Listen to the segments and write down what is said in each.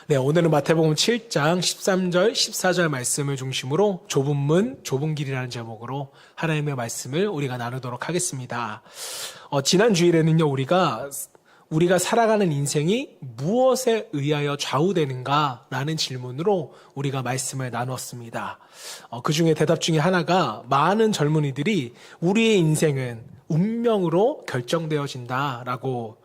네, 오늘은 마태복음 7장 13절, 14절 말씀을 중심으로 좁은 문, 좁은 길이라는 제목으로 하나님의 말씀을 우리가 나누도록 하겠습니다. 지난 주일에는요, 우리가 살아가는 인생이 무엇에 의하여 좌우되는가라는 질문으로 우리가 말씀을 나눴습니다. 그 중에 대답 중에 하나가 많은 젊은이들이 우리의 인생은 운명으로 결정되어진다라고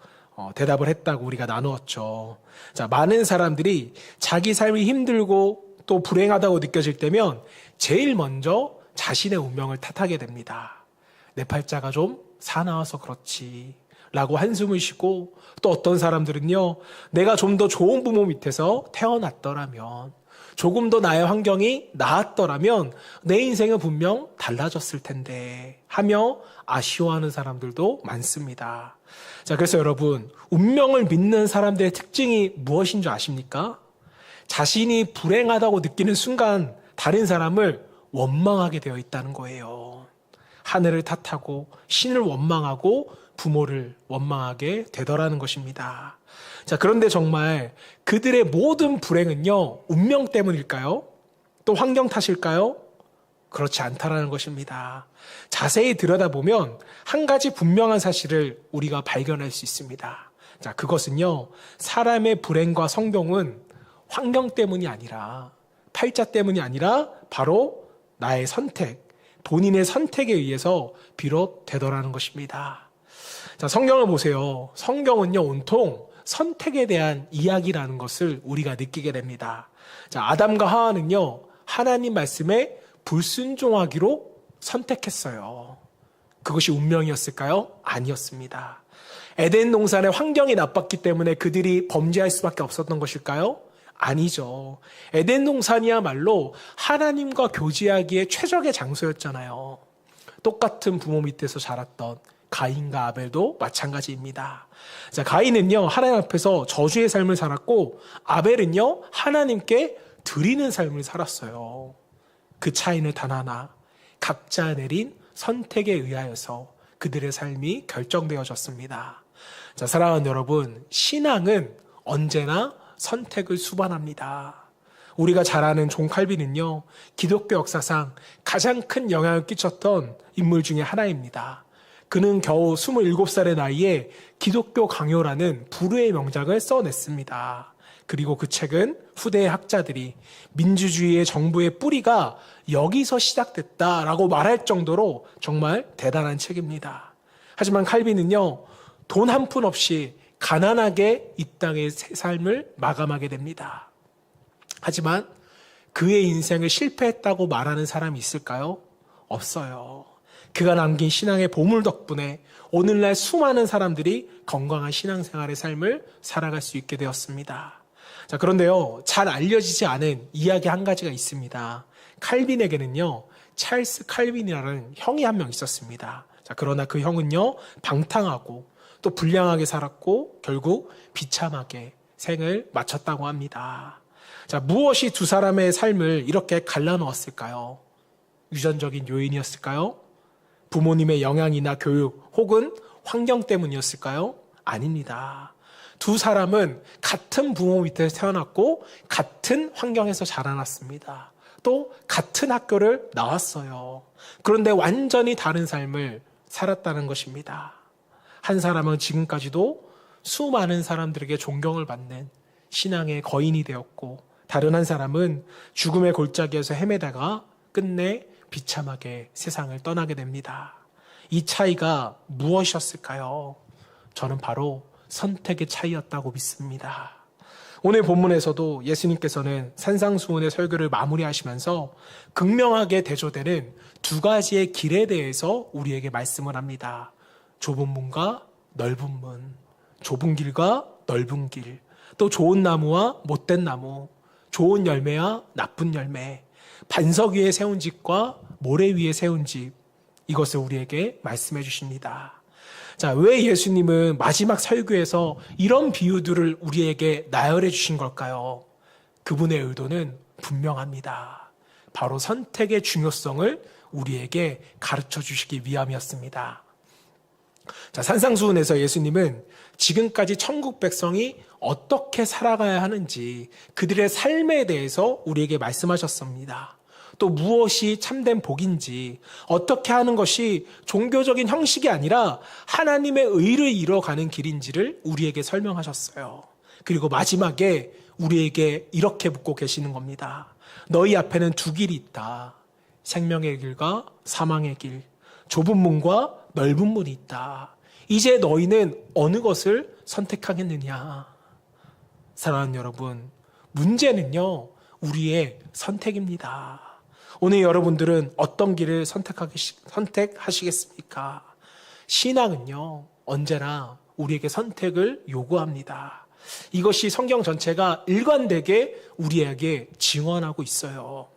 대답을 했다고 우리가 나누었죠. 자, 많은 사람들이 자기 삶이 힘들고 또 불행하다고 느껴질 때면 제일 먼저 자신의 운명을 탓하게 됩니다. 내 팔자가 좀 사나워서 그렇지 라고 한숨을 쉬고, 또 어떤 사람들은요, 내가 좀 더 좋은 부모 밑에서 태어났더라면, 조금 더 나의 환경이 나았더라면 내 인생은 분명 달라졌을 텐데 하며 아쉬워하는 사람들도 많습니다. 자, 그래서 여러분, 운명을 믿는 사람들의 특징이 무엇인 줄 아십니까? 자신이 불행하다고 느끼는 순간 다른 사람을 원망하게 되어 있다는 거예요. 하늘을 탓하고 신을 원망하고 부모를 원망하게 되더라는 것입니다. 자, 그런데 정말 그들의 모든 불행은요, 운명 때문일까요? 또 환경 탓일까요? 그렇지 않다라는 것입니다. 자세히 들여다보면 한 가지 분명한 사실을 우리가 발견할 수 있습니다. 자, 그것은요, 사람의 불행과 성공은 환경 때문이 아니라, 팔자 때문이 아니라 바로 나의 선택, 본인의 선택에 의해서 비롯되더라는 것입니다. 자, 성경을 보세요. 성경은요, 온통 선택에 대한 이야기라는 것을 우리가 느끼게 됩니다. 자, 아담과 하와는요, 하나님 말씀에 불순종하기로 선택했어요. 그것이 운명이었을까요? 아니었습니다. 에덴 동산의 환경이 나빴기 때문에 그들이 범죄할 수밖에 없었던 것일까요? 아니죠. 에덴 동산이야말로 하나님과 교제하기에 최적의 장소였잖아요. 똑같은 부모 밑에서 자랐던 가인과 아벨도 마찬가지입니다. 자, 가인은요, 하나님 앞에서 저주의 삶을 살았고, 아벨은요, 하나님께 드리는 삶을 살았어요. 그 차이는 단 하나, 각자 내린 선택에 의하여서 그들의 삶이 결정되어졌습니다. 자, 사랑하는 여러분, 신앙은 언제나 선택을 수반합니다. 우리가 잘 아는 존 칼빈은요, 기독교 역사상 가장 큰 영향을 끼쳤던 인물 중에 하나입니다. 그는 겨우 27살의 나이에 기독교 강요라는 불후의 명작을 써냈습니다. 그리고 그 책은 후대의 학자들이 민주주의의 정부의 뿌리가 여기서 시작됐다라고 말할 정도로 정말 대단한 책입니다. 하지만 칼빈은요, 돈 한 푼 없이 가난하게 이 땅의 삶을 마감하게 됩니다. 하지만 그의 인생을 실패했다고 말하는 사람이 있을까요? 없어요. 그가 남긴 신앙의 보물 덕분에 오늘날 수많은 사람들이 건강한 신앙생활의 삶을 살아갈 수 있게 되었습니다. 자, 그런데요, 잘 알려지지 않은 이야기 한 가지가 있습니다. 칼빈에게는요, 찰스 칼빈이라는 형이 한 명 있었습니다. 자, 그러나 그 형은요, 방탕하고 또 불량하게 살았고 결국 비참하게 생을 마쳤다고 합니다. 자, 무엇이 두 사람의 삶을 이렇게 갈라놓았을까요? 유전적인 요인이었을까요? 부모님의 영향이나 교육 혹은 환경 때문이었을까요? 아닙니다. 두 사람은 같은 부모 밑에서 태어났고 같은 환경에서 자라났습니다. 또 같은 학교를 나왔어요. 그런데 완전히 다른 삶을 살았다는 것입니다. 한 사람은 지금까지도 수많은 사람들에게 존경을 받는 신앙의 거인이 되었고, 다른 한 사람은 죽음의 골짜기에서 헤매다가 끝내 비참하게 세상을 떠나게 됩니다. 이 차이가 무엇이었을까요? 저는 바로 선택의 차이였다고 믿습니다. 오늘 본문에서도 예수님께서는 산상수훈의 설교를 마무리하시면서 극명하게 대조되는 두 가지의 길에 대해서 우리에게 말씀을 합니다. 좁은 문과 넓은 문, 좁은 길과 넓은 길, 또 좋은 나무와 못된 나무, 좋은 열매와 나쁜 열매, 반석 위에 세운 집과 모래 위에 세운 집, 이것을 우리에게 말씀해 주십니다. 자, 왜 예수님은 마지막 설교에서 이런 비유들을 우리에게 나열해 주신 걸까요? 그분의 의도는 분명합니다. 바로 선택의 중요성을 우리에게 가르쳐 주시기 위함이었습니다. 자, 산상수훈에서 예수님은 지금까지 천국 백성이 어떻게 살아가야 하는지 그들의 삶에 대해서 우리에게 말씀하셨습니다. 또 무엇이 참된 복인지, 어떻게 하는 것이 종교적인 형식이 아니라 하나님의 의를 이뤄가는 길인지를 우리에게 설명하셨어요. 그리고 마지막에 우리에게 이렇게 묻고 계시는 겁니다. 너희 앞에는 두 길이 있다. 생명의 길과 사망의 길, 좁은 문과 넓은 문이 있다. 이제 너희는 어느 것을 선택하겠느냐? 사랑하는 여러분, 문제는요, 우리의 선택입니다. 오늘 여러분들은 어떤 길을 선택하시겠습니까? 신앙은요, 언제나 우리에게 선택을 요구합니다. 이것이 성경 전체가 일관되게 우리에게 증언하고 있어요.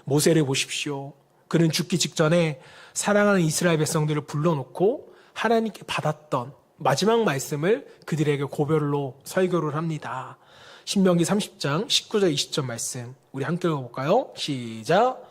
모세를 보십시오. 그는 죽기 직전에 사랑하는 이스라엘 백성들을 불러놓고 하나님께 받았던 마지막 말씀을 그들에게 고별로 설교를 합니다. 신명기 30장 19절 20절 말씀 우리 함께 읽어볼까요? 시작.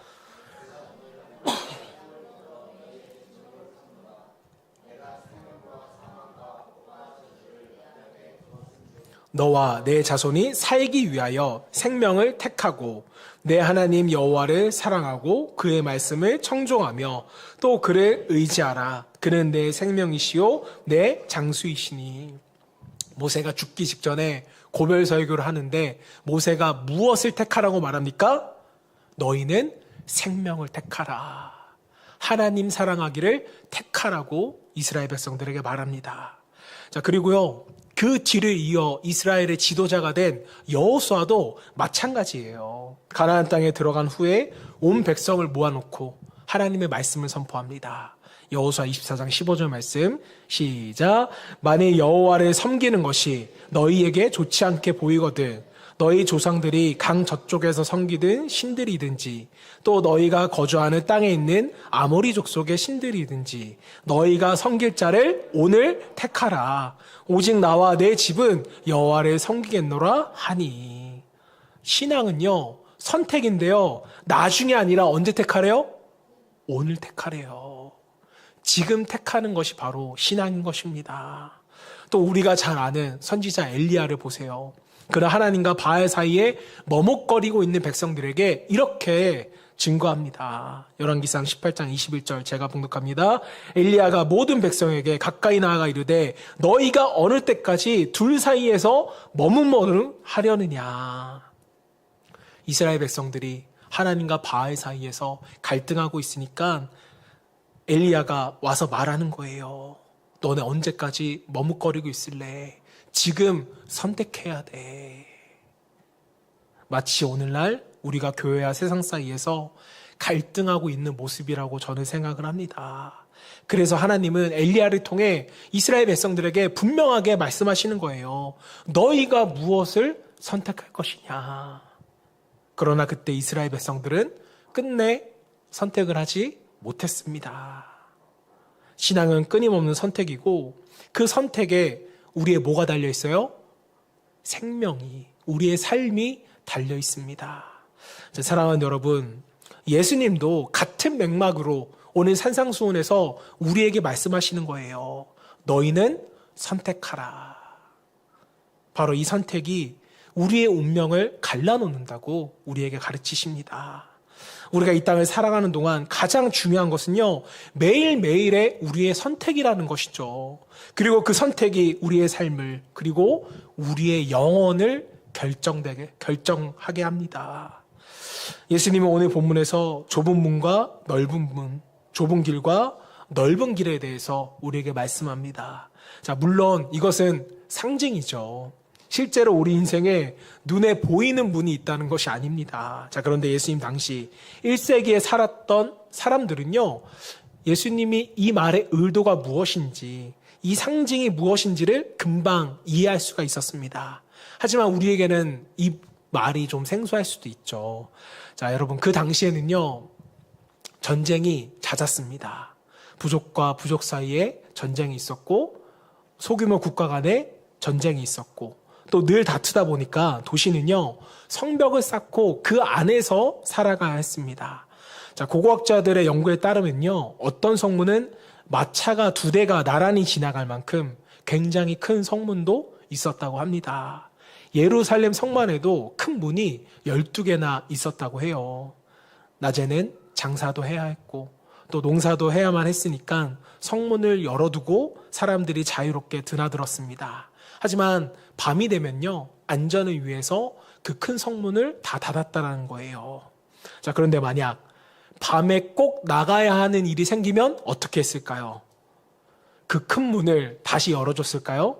너와 내 자손이 살기 위하여 생명을 택하고 내 하나님 여호와를 사랑하고 그의 말씀을 청종하며 또 그를 의지하라. 그는 내 생명이시요 내 장수이시니. 모세가 죽기 직전에 고별 설교를 하는데 모세가 무엇을 택하라고 말합니까? 너희는 생명을 택하라. 하나님 사랑하기를 택하라고 이스라엘 백성들에게 말합니다. 자, 그리고요, 그 뒤를 이어 이스라엘의 지도자가 된 여호수아도 마찬가지예요. 가나안 땅에 들어간 후에 온 백성을 모아놓고 하나님의 말씀을 선포합니다. 여호수아 24장 15절 말씀 시작. 만일 여호와를 섬기는 것이 너희에게 좋지 않게 보이거든 너희 조상들이 강 저쪽에서 섬기든 신들이든지 또 너희가 거주하는 땅에 있는 아모리 족속의 신들이든지 너희가 섬길 자를 오늘 택하라. 오직 나와 내 집은 여호와를 섬기겠노라 하니. 신앙은요, 선택인데요, 나중에 아니라 언제 택하래요? 오늘 택하래요. 지금 택하는 것이 바로 신앙인 것입니다. 또 우리가 잘 아는 선지자 엘리야를 보세요. 그는 하나님과 바알 사이에 머뭇거리고 있는 백성들에게 이렇게 증거합니다. 열왕기상 18장 21절 제가 봉독합니다. 엘리야가 모든 백성에게 가까이 나아가 이르되 너희가 어느 때까지 둘 사이에서 머뭇머뭇하려느냐. 이스라엘 백성들이 하나님과 바알 사이에서 갈등하고 있으니까 엘리야가 와서 말하는 거예요. 너네 언제까지 머뭇거리고 있을래? 지금 선택해야 돼. 마치 오늘날 우리가 교회와 세상 사이에서 갈등하고 있는 모습이라고 저는 생각을 합니다. 그래서 하나님은 엘리야를 통해 이스라엘 백성들에게 분명하게 말씀하시는 거예요. 너희가 무엇을 선택할 것이냐. 그러나 그때 이스라엘 백성들은 끝내 선택을 하지 못했습니다. 신앙은 끊임없는 선택이고 그 선택에 우리의 뭐가 달려 있어요? 생명이, 우리의 삶이 달려 있습니다. 사랑하는 여러분, 예수님도 같은 맥락으로 오늘 산상수훈에서 우리에게 말씀하시는 거예요. 너희는 선택하라. 바로 이 선택이 우리의 운명을 갈라놓는다고 우리에게 가르치십니다. 우리가 이 땅을 살아가는 동안 가장 중요한 것은요, 매일매일의 우리의 선택이라는 것이죠. 그리고 그 선택이 우리의 삶을, 그리고 우리의 영혼을 결정하게 합니다. 예수님은 오늘 본문에서 좁은 문과 넓은 문, 좁은 길과 넓은 길에 대해서 우리에게 말씀합니다. 자, 물론 이것은 상징이죠. 실제로 우리 인생에 눈에 보이는 문이 있다는 것이 아닙니다. 자, 그런데 예수님 당시 1세기에 살았던 사람들은요, 예수님이 이 말의 의도가 무엇인지, 이 상징이 무엇인지를 금방 이해할 수가 있었습니다. 하지만 우리에게는 이 말이 좀 생소할 수도 있죠. 자, 여러분, 그 당시에는요, 전쟁이 잦았습니다. 부족과 부족 사이에 전쟁이 있었고, 소규모 국가 간에 전쟁이 있었고, 또 늘 다투다 보니까 도시는요, 성벽을 쌓고 그 안에서 살아가야 했습니다. 자, 고고학자들의 연구에 따르면요, 어떤 성문은 마차가 2대가 나란히 지나갈 만큼 굉장히 큰 성문도 있었다고 합니다. 예루살렘 성만에도 큰 문이 12개나 있었다고 해요. 낮에는 장사도 해야 했고 또 농사도 해야만 했으니까 성문을 열어두고 사람들이 자유롭게 드나들었습니다. 하지만 밤이 되면요, 안전을 위해서 그 큰 성문을 다 닫았다는 거예요. 자, 그런데 만약 밤에 꼭 나가야 하는 일이 생기면 어떻게 했을까요? 그 큰 문을 다시 열어줬을까요?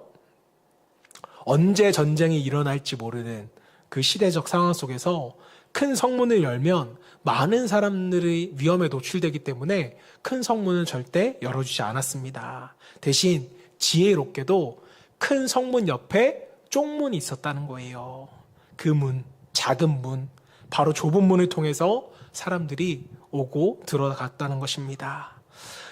언제 전쟁이 일어날지 모르는 그 시대적 상황 속에서 큰 성문을 열면 많은 사람들이 위험에 노출되기 때문에 큰 성문은 절대 열어주지 않았습니다. 대신 지혜롭게도 큰 성문 옆에 쪽문이 있었다는 거예요. 그 문, 작은 문, 바로 좁은 문을 통해서 사람들이 오고 들어갔다는 것입니다.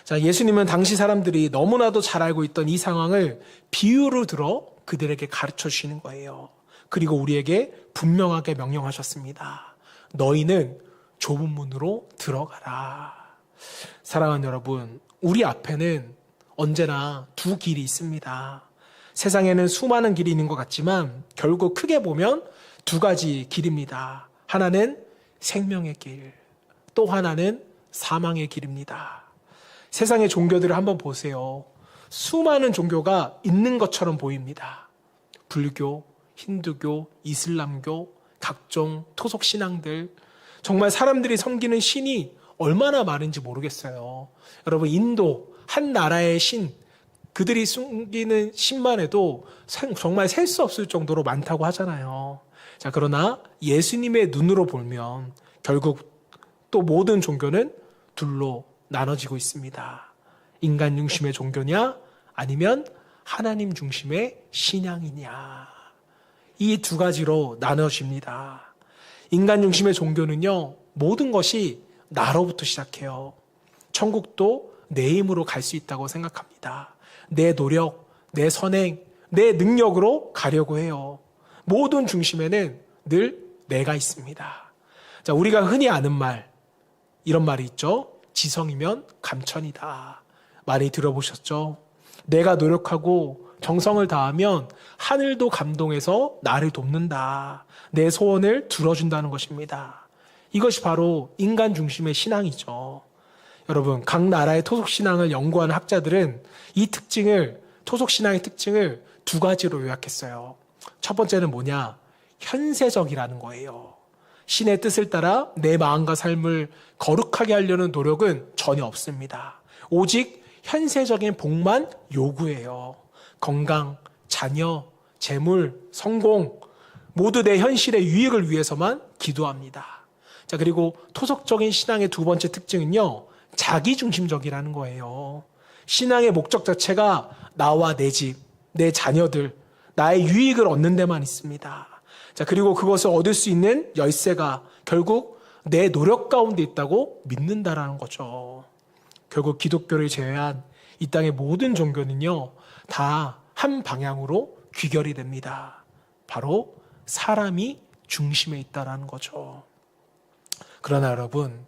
자, 예수님은 당시 사람들이 너무나도 잘 알고 있던 이 상황을 비유로 들어 그들에게 가르쳐 주시는 거예요. 그리고 우리에게 분명하게 명령하셨습니다. 너희는 좁은 문으로 들어가라. 사랑하는 여러분, 우리 앞에는 언제나 두 길이 있습니다. 세상에는 수많은 길이 있는 것 같지만 결국 크게 보면 두 가지 길입니다. 하나는 생명의 길, 또 하나는 사망의 길입니다. 세상의 종교들을 한번 보세요. 수많은 종교가 있는 것처럼 보입니다. 불교, 힌두교, 이슬람교, 각종 토속 신앙들, 정말 사람들이 섬기는 신이 얼마나 많은지 모르겠어요. 여러분, 인도 한 나라의 신, 그들이 숨기는 신만 해도 정말 셀 수 없을 정도로 많다고 하잖아요. 자, 그러나 예수님의 눈으로 보면 결국 또 모든 종교는 둘로 나눠지고 있습니다. 인간 중심의 종교냐, 아니면 하나님 중심의 신앙이냐. 이 두 가지로 나눠집니다. 인간 중심의 종교는요, 모든 것이 나로부터 시작해요. 천국도 내 힘으로 갈 수 있다고 생각합니다. 내 노력, 내 선행, 내 능력으로 가려고 해요. 모든 중심에는 늘 내가 있습니다. 자, 우리가 흔히 아는 말, 이런 말이 있죠. 지성이면 감천이다. 많이 들어보셨죠? 내가 노력하고 정성을 다하면 하늘도 감동해서 나를 돕는다. 내 소원을 들어준다는 것입니다. 이것이 바로 인간 중심의 신앙이죠. 여러분, 각 나라의 토속신앙을 연구하는 학자들은 이 특징을, 토속신앙의 특징을 두 가지로 요약했어요. 첫 번째는 뭐냐? 현세적이라는 거예요. 신의 뜻을 따라 내 마음과 삶을 거룩하게 하려는 노력은 전혀 없습니다. 오직 현세적인 복만 요구해요. 건강, 자녀, 재물, 성공, 모두 내 현실의 유익을 위해서만 기도합니다. 자, 그리고 토속적인 신앙의 두 번째 특징은요, 자기중심적이라는 거예요. 신앙의 목적 자체가 나와 내 집, 내 자녀들, 나의 유익을 얻는 데만 있습니다. 자, 그리고 그것을 얻을 수 있는 열쇠가 결국 내 노력 가운데 있다고 믿는다라는 거죠. 결국 기독교를 제외한 이 땅의 모든 종교는요, 다 한 방향으로 귀결이 됩니다. 바로 사람이 중심에 있다라는 거죠. 그러나 여러분,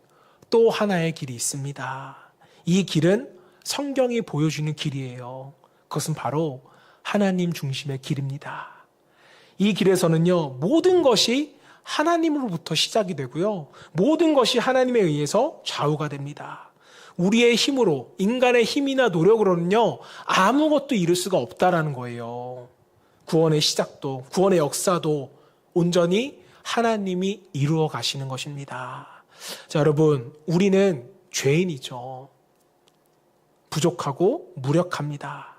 또 하나의 길이 있습니다. 이 길은 성경이 보여주는 길이에요. 그것은 바로 하나님 중심의 길입니다. 이 길에서는요, 모든 것이 하나님으로부터 시작이 되고요, 모든 것이 하나님에 의해서 좌우가 됩니다. 우리의 힘으로, 인간의 힘이나 노력으로는요, 아무것도 이룰 수가 없다라는 거예요. 구원의 시작도, 구원의 역사도 온전히 하나님이 이루어 가시는 것입니다. 자, 여러분, 우리는 죄인이죠. 부족하고 무력합니다.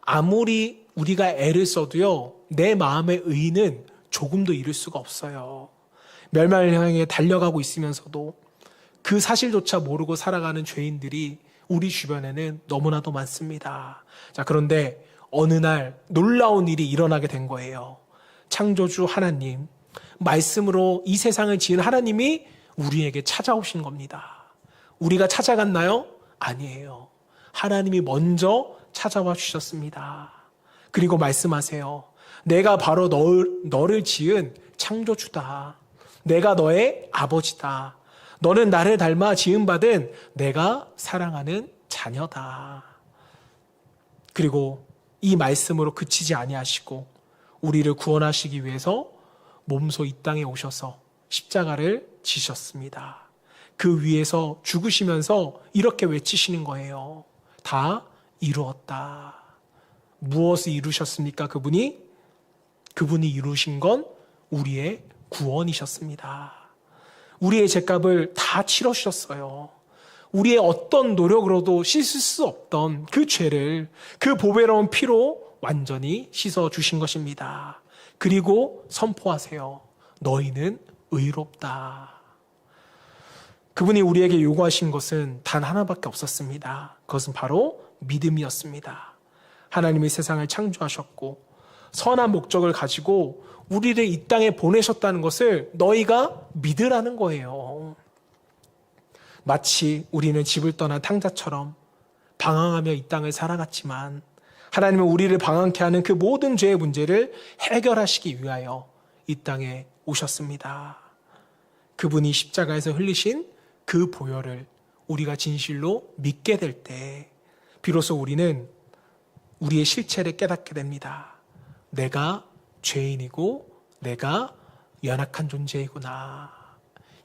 아무리 우리가 애를 써도요, 내 마음의 의는 조금도 이룰 수가 없어요. 멸망을 향해 달려가고 있으면서도 그 사실조차 모르고 살아가는 죄인들이 우리 주변에는 너무나도 많습니다. 자, 그런데 어느 날 놀라운 일이 일어나게 된 거예요. 창조주 하나님, 말씀으로 이 세상을 지은 하나님이 우리에게 찾아오신 겁니다. 우리가 찾아갔나요? 아니에요. 하나님이 먼저 찾아와 주셨습니다. 그리고 말씀하세요. 내가 바로 너를 지은 창조주다. 내가 너의 아버지다. 너는 나를 닮아 지음받은 내가 사랑하는 자녀다. 그리고 이 말씀으로 그치지 아니하시고 우리를 구원하시기 위해서 몸소 이 땅에 오셔서 십자가를 지셨습니다. 그 위에서 죽으시면서 이렇게 외치시는 거예요. 다 이루었다. 무엇을 이루셨습니까? 그분이 이루신 건 우리의 구원이셨습니다. 우리의 죄값을 다 치러주셨어요. 우리의 어떤 노력으로도 씻을 수 없던 그 죄를 그 보배로운 피로 완전히 씻어주신 것입니다. 그리고 선포하세요. 너희는 의롭다. 그분이 우리에게 요구하신 것은 단 하나밖에 없었습니다. 그것은 바로 믿음이었습니다. 하나님이 세상을 창조하셨고 선한 목적을 가지고 우리를 이 땅에 보내셨다는 것을 너희가 믿으라는 거예요. 마치 우리는 집을 떠난 탕자처럼 방황하며 이 땅을 살아갔지만 하나님은 우리를 방황케 하는 그 모든 죄의 문제를 해결하시기 위하여 이 땅에 오셨습니다. 그분이 십자가에서 흘리신 그 보혈을 우리가 진실로 믿게 될 때 비로소 우리는 우리의 실체를 깨닫게 됩니다. 내가 죄인이고 내가 연약한 존재이구나.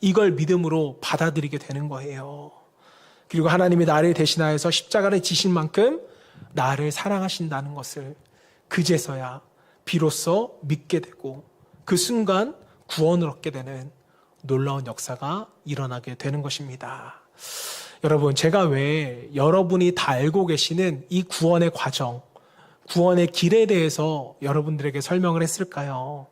이걸 믿음으로 받아들이게 되는 거예요. 그리고 하나님이 나를 대신하여서 십자가를 지신 만큼 나를 사랑하신다는 것을 그제서야 비로소 믿게 되고 그 순간 구원을 얻게 되는 놀라운 역사가 일어나게 되는 것입니다. 여러분, 제가 왜 여러분이 다 알고 계시는 이 구원의 과정, 구원의 길에 대해서 여러분들에게 설명을 했을까요?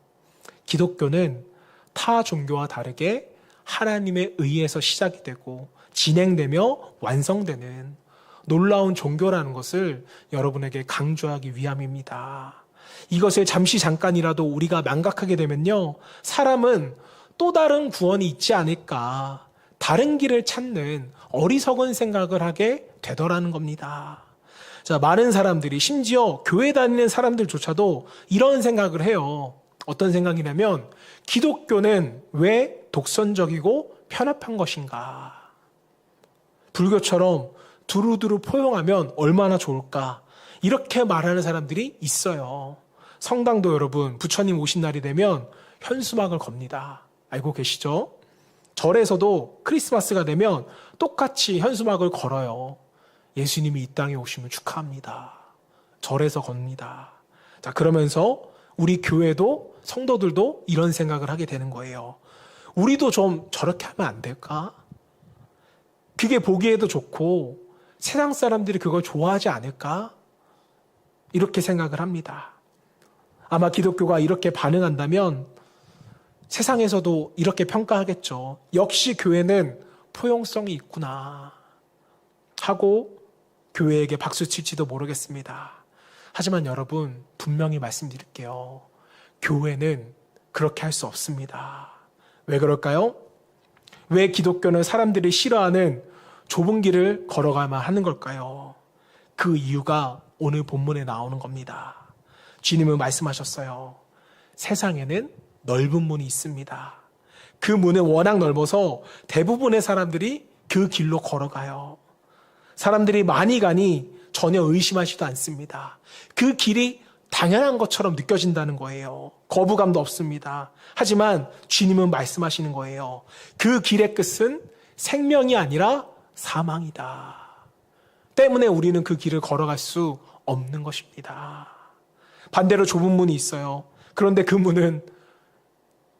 기독교는 타 종교와 다르게 하나님에 의해서 시작이 되고 진행되며 완성되는 놀라운 종교라는 것을 여러분에게 강조하기 위함입니다. 이것을 잠깐이라도 우리가 망각하게 되면요, 사람은 또 다른 구원이 있지 않을까, 다른 길을 찾는 어리석은 생각을 하게 되더라는 겁니다. 자, 많은 사람들이, 심지어 교회 다니는 사람들조차도 이런 생각을 해요. 어떤 생각이냐면 기독교는 왜 독선적이고 편협한 것인가? 불교처럼 두루두루 포용하면 얼마나 좋을까? 이렇게 말하는 사람들이 있어요. 성당도 여러분, 부처님 오신 날이 되면 현수막을 겁니다. 알고 계시죠? 절에서도 크리스마스가 되면 똑같이 현수막을 걸어요. 예수님이 이 땅에 오시면 축하합니다. 절에서 겁니다. 자, 그러면서 우리 교회도 성도들도 이런 생각을 하게 되는 거예요. 우리도 좀 저렇게 하면 안 될까? 그게 보기에도 좋고 세상 사람들이 그걸 좋아하지 않을까? 이렇게 생각을 합니다. 아마 기독교가 이렇게 반응한다면 세상에서도 이렇게 평가하겠죠. 역시 교회는 포용성이 있구나 하고 교회에게 박수 칠지도 모르겠습니다. 하지만 여러분, 분명히 말씀드릴게요. 교회는 그렇게 할 수 없습니다. 왜 그럴까요? 왜 기독교는 사람들이 싫어하는 좁은 길을 걸어가야만 하는 걸까요? 그 이유가 오늘 본문에 나오는 겁니다. 주님은 말씀하셨어요. 세상에는 넓은 문이 있습니다. 그 문은 워낙 넓어서 대부분의 사람들이 그 길로 걸어가요. 사람들이 많이 가니 전혀 의심하지도 않습니다. 그 길이 당연한 것처럼 느껴진다는 거예요. 거부감도 없습니다. 하지만 주님은 말씀하시는 거예요. 그 길의 끝은 생명이 아니라 사망이다. 때문에 우리는 그 길을 걸어갈 수 없는 것입니다. 반대로 좁은 문이 있어요. 그런데 그 문은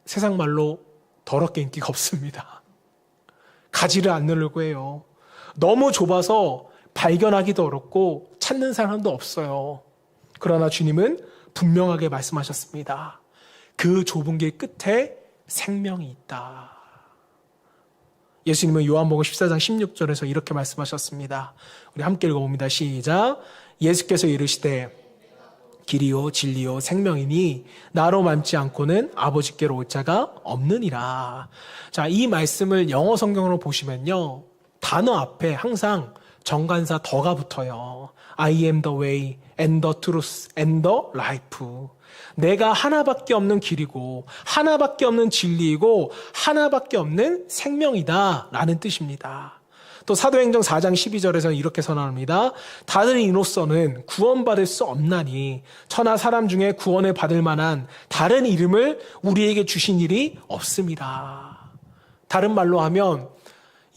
세상 말로 더럽게 인기가 없습니다. 가지를 않으려고 해요. 너무 좁아서 발견하기도 어렵고 찾는 사람도 없어요. 그러나 주님은 분명하게 말씀하셨습니다. 그 좁은 길 끝에 생명이 있다. 예수님은 요한복음 14장 16절에서 이렇게 말씀하셨습니다. 우리 함께 읽어봅니다. 시작. 예수께서 이르시되 길이요 진리요 생명이니 나로 닮지 않고는 아버지께로 올 자가 없느니라. 자, 이 말씀을 영어 성경으로 보시면요, 단어 앞에 항상 정관사 더가 붙어요. I am the way and the truth and the life. 내가 하나밖에 없는 길이고 하나밖에 없는 진리이고 하나밖에 없는 생명이다 라는 뜻입니다. 또 사도행전 4장 12절에서는 이렇게 선언합니다. 다른 이로서는 구원받을 수 없나니 천하 사람 중에 구원을 받을 만한 다른 이름을 우리에게 주신 일이 없습니다. 다른 말로 하면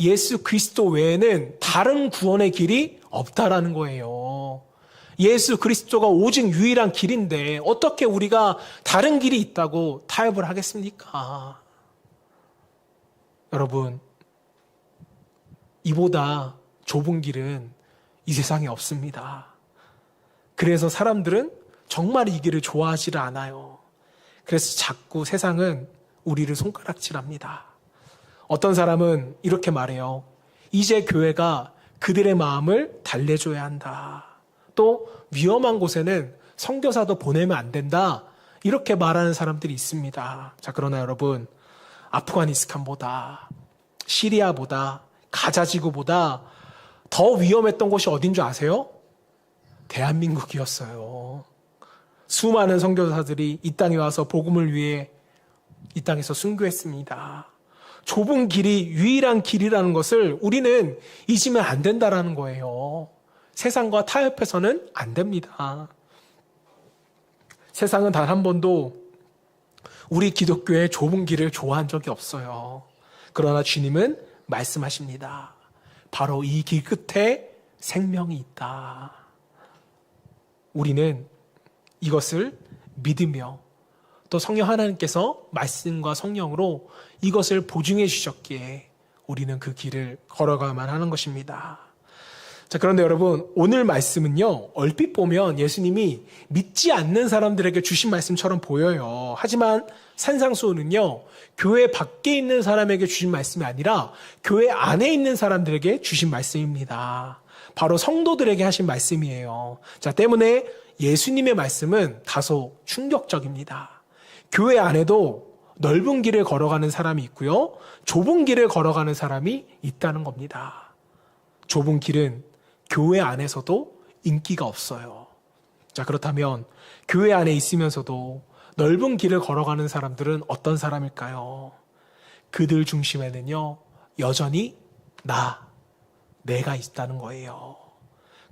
예수 그리스도 외에는 다른 구원의 길이 없다라는 거예요. 예수 그리스도가 오직 유일한 길인데 어떻게 우리가 다른 길이 있다고 타협을 하겠습니까? 여러분, 이보다 좁은 길은 이 세상에 없습니다. 그래서 사람들은 정말 이 길을 좋아하지를 않아요. 그래서 자꾸 세상은 우리를 손가락질합니다. 어떤 사람은 이렇게 말해요. 이제 교회가 그들의 마음을 달래줘야 한다. 또 위험한 곳에는 선교사도 보내면 안 된다. 이렇게 말하는 사람들이 있습니다. 자, 그러나 여러분, 아프가니스탄보다 시리아보다 가자지구보다 더 위험했던 곳이 어딘 줄 아세요? 대한민국이었어요. 수많은 선교사들이 이 땅에 와서 복음을 위해 이 땅에서 순교했습니다. 좁은 길이 유일한 길이라는 것을 우리는 잊으면 안 된다라는 거예요. 세상과 타협해서는 안 됩니다. 세상은 단 한 번도 우리 기독교의 좁은 길을 좋아한 적이 없어요. 그러나 주님은 말씀하십니다. 바로 이 길 끝에 생명이 있다. 우리는 이것을 믿으며 또 성령 하나님께서 말씀과 성령으로 이것을 보증해 주셨기에 우리는 그 길을 걸어가야만 하는 것입니다. 자, 그런데 여러분, 오늘 말씀은요, 얼핏 보면 예수님이 믿지 않는 사람들에게 주신 말씀처럼 보여요. 하지만 산상수훈은요, 교회 밖에 있는 사람에게 주신 말씀이 아니라 교회 안에 있는 사람들에게 주신 말씀입니다. 바로 성도들에게 하신 말씀이에요. 자, 때문에 예수님의 말씀은 다소 충격적입니다. 교회 안에도 넓은 길을 걸어가는 사람이 있고요, 좁은 길을 걸어가는 사람이 있다는 겁니다. 좁은 길은 교회 안에서도 인기가 없어요. 자, 그렇다면 교회 안에 있으면서도 넓은 길을 걸어가는 사람들은 어떤 사람일까요? 그들 중심에는요, 여전히 내가 있다는 거예요.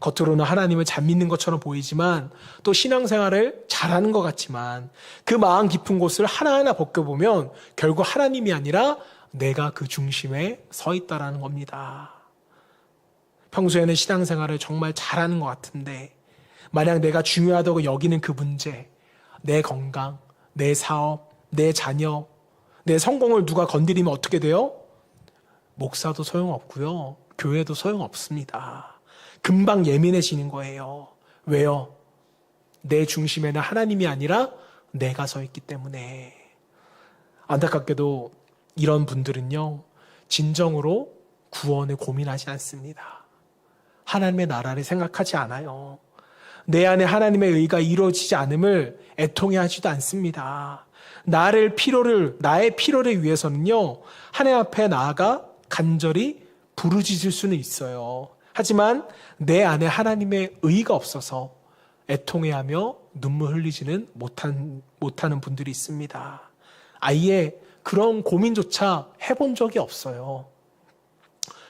겉으로는 하나님을 잘 믿는 것처럼 보이지만 또 신앙생활을 잘하는 것 같지만 그 마음 깊은 곳을 하나하나 벗겨보면 결국 하나님이 아니라 내가 그 중심에 서 있다라는 겁니다. 평소에는 신앙생활을 정말 잘하는 것 같은데 만약 내가 중요하다고 여기는 그 문제, 내 건강, 내 사업, 내 자녀, 내 성공을 누가 건드리면 어떻게 돼요? 목사도 소용없고요, 교회도 소용없습니다. 금방 예민해지는 거예요. 왜요? 내 중심에는 하나님이 아니라 내가 서 있기 때문에. 안타깝게도 이런 분들은요, 진정으로 구원을 고민하지 않습니다. 하나님의 나라를 생각하지 않아요. 내 안에 하나님의 의가 이루어지지 않음을 애통해하지도 않습니다. 나의 필요를 위해서는요, 하나님 앞에 나아가 간절히 부르짖을 수는 있어요. 하지만 내 안에 하나님의 의가 없어서 애통해하며 눈물 흘리지는 못하는 분들이 있습니다. 아예 그런 고민조차 해본 적이 없어요.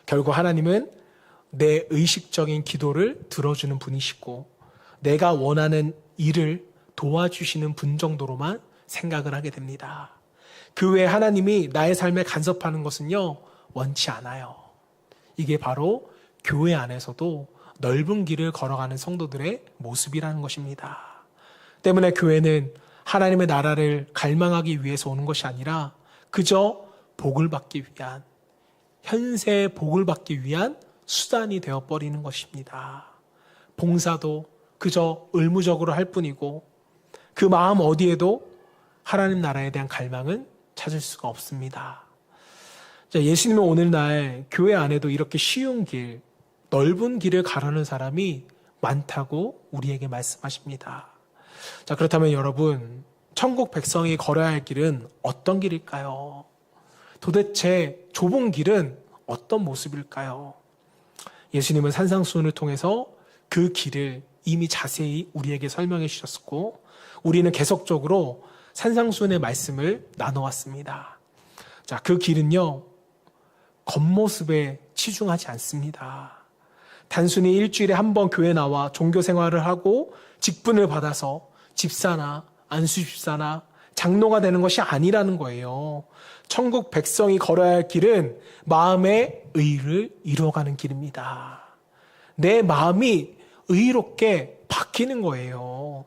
결국 하나님은 내 의식적인 기도를 들어주는 분이시고 내가 원하는 일을 도와주시는 분 정도로만 생각을 하게 됩니다. 그 외에 하나님이 나의 삶에 간섭하는 것은요, 원치 않아요. 이게 바로 교회 안에서도 넓은 길을 걸어가는 성도들의 모습이라는 것입니다. 때문에 교회는 하나님의 나라를 갈망하기 위해서 오는 것이 아니라 그저 복을 받기 위한, 현세의 복을 받기 위한 수단이 되어버리는 것입니다. 봉사도 그저 의무적으로 할 뿐이고 그 마음 어디에도 하나님 나라에 대한 갈망은 찾을 수가 없습니다. 자, 예수님은 오늘날 교회 안에도 이렇게 쉬운 길, 넓은 길을 가려는 사람이 많다고 우리에게 말씀하십니다. 자, 그렇다면 여러분, 천국 백성이 걸어야 할 길은 어떤 길일까요? 도대체 좁은 길은 어떤 모습일까요? 예수님은 산상수훈을 통해서 그 길을 이미 자세히 우리에게 설명해 주셨고 우리는 계속적으로 산상수훈의 말씀을 나눠왔습니다. 자, 그 길은요, 겉모습에 치중하지 않습니다. 단순히 일주일에 한 번 교회 나와 종교 생활을 하고 직분을 받아서 집사나 안수집사나 장로가 되는 것이 아니라는 거예요. 천국 백성이 걸어야 할 길은 마음의 의를 이루어가는 길입니다. 내 마음이 의롭게 바뀌는 거예요.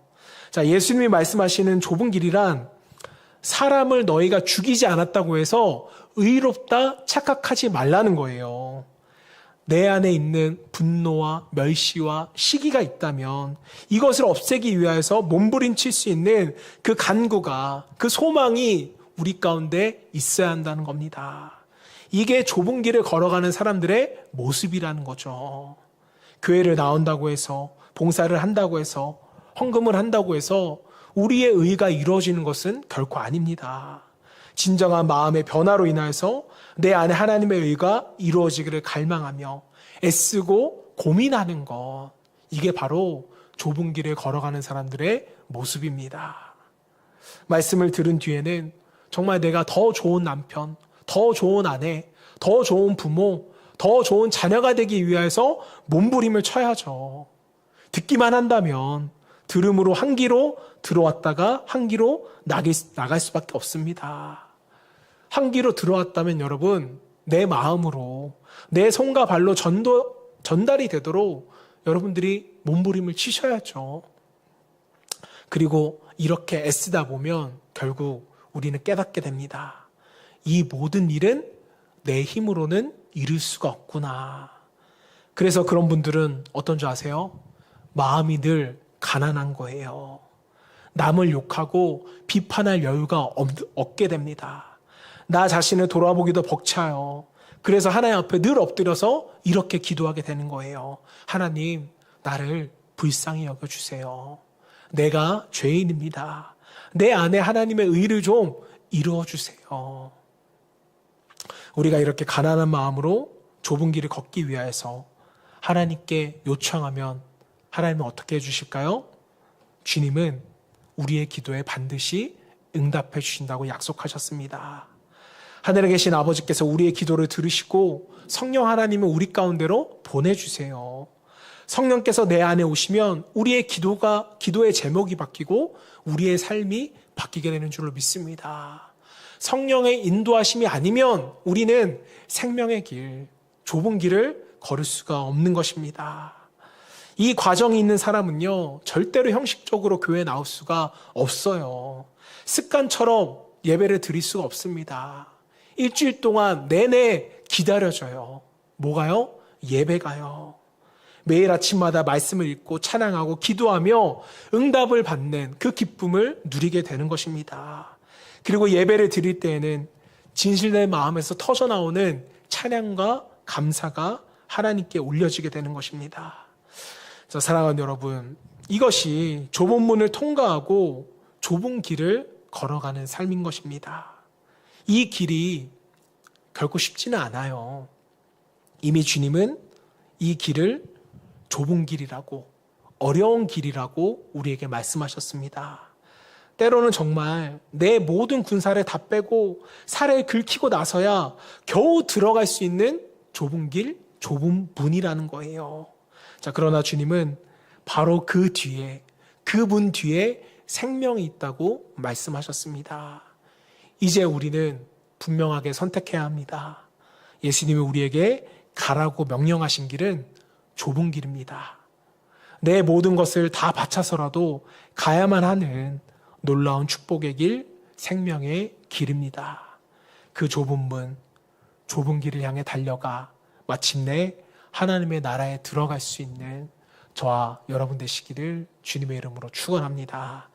자, 예수님이 말씀하시는 좁은 길이란 사람을 너희가 죽이지 않았다고 해서 의롭다 착각하지 말라는 거예요. 내 안에 있는 분노와 멸시와 시기가 있다면 이것을 없애기 위해서 몸부림칠 수 있는 그 간구가, 그 소망이 우리 가운데 있어야 한다는 겁니다. 이게 좁은 길을 걸어가는 사람들의 모습이라는 거죠. 교회를 나온다고 해서, 봉사를 한다고 해서, 헌금을 한다고 해서 우리의 의가 이루어지는 것은 결코 아닙니다. 진정한 마음의 변화로 인하여서 내 안에 하나님의 의가 이루어지기를 갈망하며 애쓰고 고민하는 것, 이게 바로 좁은 길을 걸어가는 사람들의 모습입니다. 말씀을 들은 뒤에는 정말 내가 더 좋은 남편, 더 좋은 아내, 더 좋은 부모, 더 좋은 자녀가 되기 위해서 몸부림을 쳐야죠. 듣기만 한다면 들음으로 한 귀로 들어왔다가 한 귀로 나갈 수밖에 없습니다. 한 귀로 들어왔다면 여러분, 내 마음으로 내 손과 발로 전달이 되도록 여러분들이 몸부림을 치셔야죠. 그리고 이렇게 애쓰다 보면 결국 우리는 깨닫게 됩니다. 이 모든 일은 내 힘으로는 이룰 수가 없구나. 그래서 그런 분들은 어떤 줄 아세요? 마음이 늘 가난한 거예요. 남을 욕하고 비판할 여유가 없게 됩니다. 나 자신을 돌아보기도 벅차요. 그래서 하나님 앞에 늘 엎드려서 이렇게 기도하게 되는 거예요. 하나님, 나를 불쌍히 여겨주세요. 내가 죄인입니다. 내 안에 하나님의 의를 좀 이루어주세요. 우리가 이렇게 가난한 마음으로 좁은 길을 걷기 위해서 하나님께 요청하면 하나님은 어떻게 해주실까요? 주님은 우리의 기도에 반드시 응답해 주신다고 약속하셨습니다. 하늘에 계신 아버지께서 우리의 기도를 들으시고 성령 하나님을 우리 가운데로 보내주세요. 성령께서 내 안에 오시면 우리의 기도의 제목이 바뀌고 우리의 삶이 바뀌게 되는 줄로 믿습니다. 성령의 인도하심이 아니면 우리는 생명의 길, 좁은 길을 걸을 수가 없는 것입니다. 이 과정이 있는 사람은요, 절대로 형식적으로 교회에 나올 수가 없어요. 습관처럼 예배를 드릴 수가 없습니다. 일주일 동안 내내 기다려져요. 뭐가요? 예배가요. 매일 아침마다 말씀을 읽고 찬양하고 기도하며 응답을 받는 그 기쁨을 누리게 되는 것입니다. 그리고 예배를 드릴 때에는 진실된 마음에서 터져나오는 찬양과 감사가 하나님께 올려지게 되는 것입니다. 자, 사랑하는 여러분, 이것이 좁은 문을 통과하고 좁은 길을 걸어가는 삶인 것입니다. 이 길이 결코 쉽지는 않아요. 이미 주님은 이 길을 좁은 길이라고, 어려운 길이라고 우리에게 말씀하셨습니다. 때로는 정말 내 모든 군사를 다 빼고 살을 긁히고 나서야 겨우 들어갈 수 있는 좁은 길, 좁은 문이라는 거예요. 자, 그러나 주님은 바로 그 뒤에, 그 문 뒤에 생명이 있다고 말씀하셨습니다. 이제 우리는 분명하게 선택해야 합니다. 예수님이 우리에게 가라고 명령하신 길은 좁은 길입니다. 내 모든 것을 다 바쳐서라도 가야만 하는 놀라운 축복의 길, 생명의 길입니다. 그 좁은 문, 좁은 길을 향해 달려가 마침내 하나님의 나라에 들어갈 수 있는 저와 여러분 되시기를 주님의 이름으로 축원합니다.